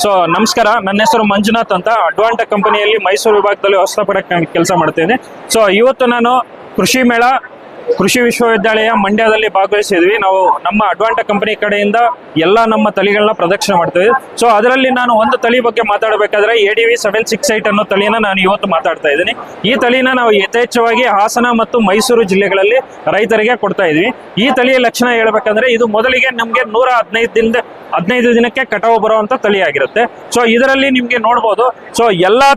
So ನಮಸ್ಕಾರ, ನನ್ನ ಹೆಸರು ಮಂಜುನಾಥ್ ಅಂತ. ಅಡ್ವಾಂಟ ಕಂಪನಿಯಲ್ಲಿ ಮೈಸೂರು ವಿಭಾಗದಲ್ಲಿ ವ್ಯವಸ್ಥಾಪಕ ಕೆಲಸ ಮಾಡ್ತೇನೆ. ಸೊ ಇವತ್ತು ನಾನು ಕೃಷಿ ವಿಶ್ವವಿದ್ಯಾಲಯ ಮಂಡ್ಯದಲ್ಲಿ ಭಾಗವಹಿಸಿದ್ವಿ. ನಾವು ನಮ್ಮ ಅಡ್ವಾಂಟ ಕಂಪನಿ ಕಡೆಯಿಂದ ಎಲ್ಲ ನಮ್ಮ ತಳಿಗಳನ್ನ ಪ್ರದರ್ಶನ ಮಾಡ್ತೀವಿ. ಸೊ ಅದರಲ್ಲಿ ನಾನು ಒಂದು ತಳಿ ಬಗ್ಗೆ ಮಾತಾಡಬೇಕಾದ್ರೆ ADV 768 ಅನ್ನೋ ತಳಿನ ನಾನು ಇವತ್ತು ಮಾತಾಡ್ತಾ ಇದ್ದೀನಿ. ಈ ತಳಿನ ನಾವು ಯಥೇಚ್ಛವಾಗಿ ಹಾಸನ ಮತ್ತು ಮೈಸೂರು ಜಿಲ್ಲೆಗಳಲ್ಲಿ ರೈತರಿಗೆ ಕೊಡ್ತಾ ಇದ್ವಿ. ಈ ತಳಿಯ ಲಕ್ಷಣ ಹೇಳ್ಬೇಕಂದ್ರೆ ಇದು ಮೊದಲಿಗೆ ನಮಗೆ 115 ದಿನಕ್ಕೆ ಕಟಾವು ಬರುವಂತ ತಳಿ ಆಗಿರುತ್ತೆ. ಸೊ ಇದರಲ್ಲಿ ನಿಮ್ಗೆ ನೋಡ್ಬೋದು, ಸೊ ಎಲ್ಲಾ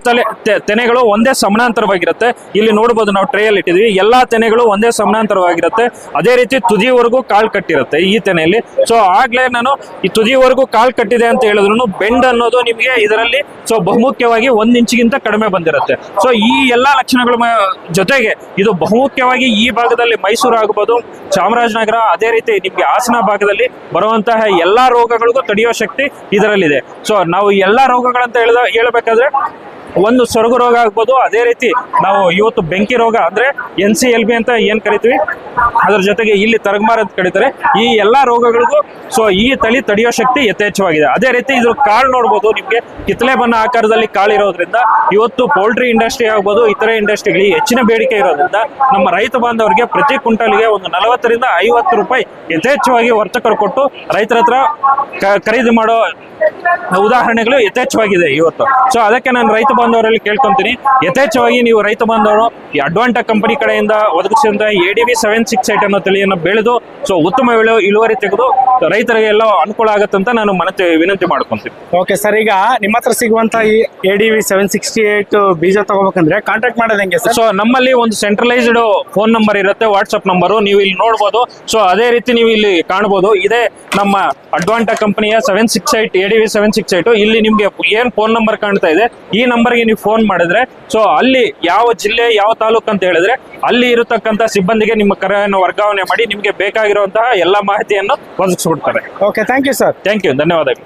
ತೆನೆಗಳು ಒಂದೇ ಸಮಾನಾಂತರವಾಗಿರುತ್ತೆ. ಇಲ್ಲಿ ನೋಡ್ಬೋದು, ನಾವು ಟ್ರೇಯಲ್ಲಿ ಇಟ್ಟಿದ್ವಿ, ಎಲ್ಲಾ ತೆನೆಗಳು ಒಂದೇ ಸಮಾನಾಂತರವಾಗಿರುತ್ತೆ. ಅದೇ ರೀತಿ ತುದಿವರೆಗೂ ಕಾಳು ಕಟ್ಟಿರುತ್ತೆ ಈ ತೆನೆಯಲ್ಲಿ. ಸೊ ಆಗ್ಲೇ ನಾನು ಈ ತುದಿವರೆಗೂ ಕಾಳು ಕಟ್ಟಿದೆ ಅಂತ ಹೇಳಿದ್ರು ಬೆಂಡ್ ಅನ್ನೋದು ನಿಮಗೆ ಇದರಲ್ಲಿ ಸೊ ಬಹುಮುಖ್ಯವಾಗಿ 1 ಇಂಚಿಗಿಂತ ಕಡಿಮೆ ಬಂದಿರುತ್ತೆ. ಸೊ ಈ ಎಲ್ಲಾ ಲಕ್ಷಣಗಳ ಜೊತೆಗೆ ಇದು ಬಹುಮುಖ್ಯವಾಗಿ ಈ ಭಾಗದಲ್ಲಿ ಮೈಸೂರು ಆಗಬಹುದು, ಚಾಮರಾಜನಗರ, ಅದೇ ರೀತಿ ನಿಮ್ಗೆ ಹಾಸನ ಭಾಗದಲ್ಲಿ ಬರುವಂತಹ ಎಲ್ಲಾ ರೋಗಗಳಿಗೂ ತಡೆಯೋ ಶಕ್ತಿ ಇದರಲ್ಲಿದೆ. ಸೊ ನಾವು ಎಲ್ಲಾ ರೋಗಗಳಂತ ಹೇಳಬೇಕಾದ್ರೆ ಒಂದು ಸೊರಗು ರೋಗ ಆಗ್ಬೋದು, ಅದೇ ರೀತಿ ನಾವು ಇವತ್ತು ಬೆಂಕಿ ರೋಗ ಅಂದ್ರೆ NCLB ಅಂತ ಏನ್ ಕರಿತೀವಿ, ಅದ್ರ ಜೊತೆಗೆ ಇಲ್ಲಿ ತರಗಮಾರ ಅಂತ ಕರೀತಾರೆ. ಈ ಎಲ್ಲಾ ರೋಗಗಳಿಗೂ ಸೊ ಈ ತಳಿ ತಡೆಯೋ ಶಕ್ತಿ ಯಥೇಚ್ಛವಾಗಿದೆ. ಅದೇ ರೀತಿ ಇದ್ರ ಕಾಳು ನೋಡ್ಬೋದು, ನಿಮ್ಗೆ ಕಿತ್ತಲೆ ಬಣ್ಣ ಆಕಾರದಲ್ಲಿ ಕಾಳು ಇರೋದ್ರಿಂದ ಇವತ್ತು ಪೌಲ್ಟ್ರಿ ಇಂಡಸ್ಟ್ರಿ ಆಗ್ಬೋದು, ಇತರೆ ಇಂಡಸ್ಟ್ರಿಗಳಿಗೆ ಹೆಚ್ಚಿನ ಬೇಡಿಕೆ ಇರೋದ್ರಿಂದ ನಮ್ಮ ರೈತ ಬಾಂಧವರಿಗೆ ಪ್ರತಿ ಕ್ವಿಂಟಲ್ಗೆ ಒಂದು 40 ರಿಂದ 50 ರೂಪಾಯಿ ಯಥೇಚ್ಛವಾಗಿ ವರ್ತಕರು ಕೊಟ್ಟು ರೈತರ ಹತ್ರ ಖರೀದಿ ಮಾಡೋ ಉದಾಹರಣೆಗಳು ಯಥೇಚ್ಛವಾಗಿದೆ ಇವತ್ತು. ಸೊ ಅದಕ್ಕೆ ನಾನು ರೈತ ಬಾಂಧವರಲ್ಲಿ ಕೇಳ್ಕೊಂತೀನಿ, ಯಥೇಚ್ಛವಾಗಿ ನೀವು ರೈತ ಬಾಂಧವರು ಈ ಅಡ್ವಾಂಟ ಕಂಪನಿ ಕಡೆಯಿಂದ ಒದಗಿಸಿದಂತ ADV 768 ಅನ್ನೋ ತಳಿಯನ್ನು ಬೆಳೆದು ಸೊ ಉತ್ತಮ ಇಳುವರಿ ತೆಗೆದು ರೈತರಿಗೆ ಎಲ್ಲ ಅನುಕೂಲ ಆಗತ್ತಂತ ನಾನು ವಿನಂತಿ ಮಾಡ್ಕೊಂತೀನಿ. ಓಕೆ ಸರ್, ಈಗ ನಿಮ್ಮ ಹತ್ರ ಸಿಗುವಂತ ಈ ADV 768 ಬೀಜ ತಗೋಬೇಕಂದ್ರೆ ಕಾಂಟ್ಯಾಕ್ಟ್ ಮಾಡೋದು ಹೆಂಗೆ ಸರ್? ಸೊ ನಮ್ಮಲ್ಲಿ ಒಂದು ಸೆಂಟ್ರಲೈಸ್ಡ್ ಫೋನ್ ನಂಬರ್ ಇರುತ್ತೆ, ವಾಟ್ಸ್ಆಪ್ ನಂಬರು, ನೀವು ಇಲ್ಲಿ ನೋಡ್ಬೋದು. ಸೊ ಅದೇ ರೀತಿ ನೀವು ಇಲ್ಲಿ ಕಾಣಬಹುದು, ಇದೇ ನಮ್ಮ ಅಡ್ವಾಂಟ ಕಂಪನಿಯ ADV 768. ಇಲ್ಲಿ ನಿಮ್ಗೆ ಏನ್ ಫೋನ್ ನಂಬರ್ ಕಾಣ್ತಾ ಇದೆ, ಈ ನಂಬರ್ಗೆ ನೀವು ಫೋನ್ ಮಾಡಿದ್ರೆ ಸೊ ಅಲ್ಲಿ ಯಾವ ಜಿಲ್ಲೆ ಯಾವ ತಾಲೂಕು ಅಂತ ಹೇಳಿದ್ರೆ ಅಲ್ಲಿ ಇರತಕ್ಕಂತ ಸಿಬ್ಬಂದಿಗೆ ನಿಮ್ಮ ಕರೆಯನ್ನು ವರ್ಗಾವಣೆ ಮಾಡಿ ನಿಮ್ಗೆ ಬೇಕಾಗಿರುವಂತಹ ಎಲ್ಲಾ ಮಾಹಿತಿಯನ್ನು ಒದಗಿಸ್ಕೊಡ್ತಾರೆ. Okay, thank you sir. Thank you, ಧನ್ಯವಾದಗಳು.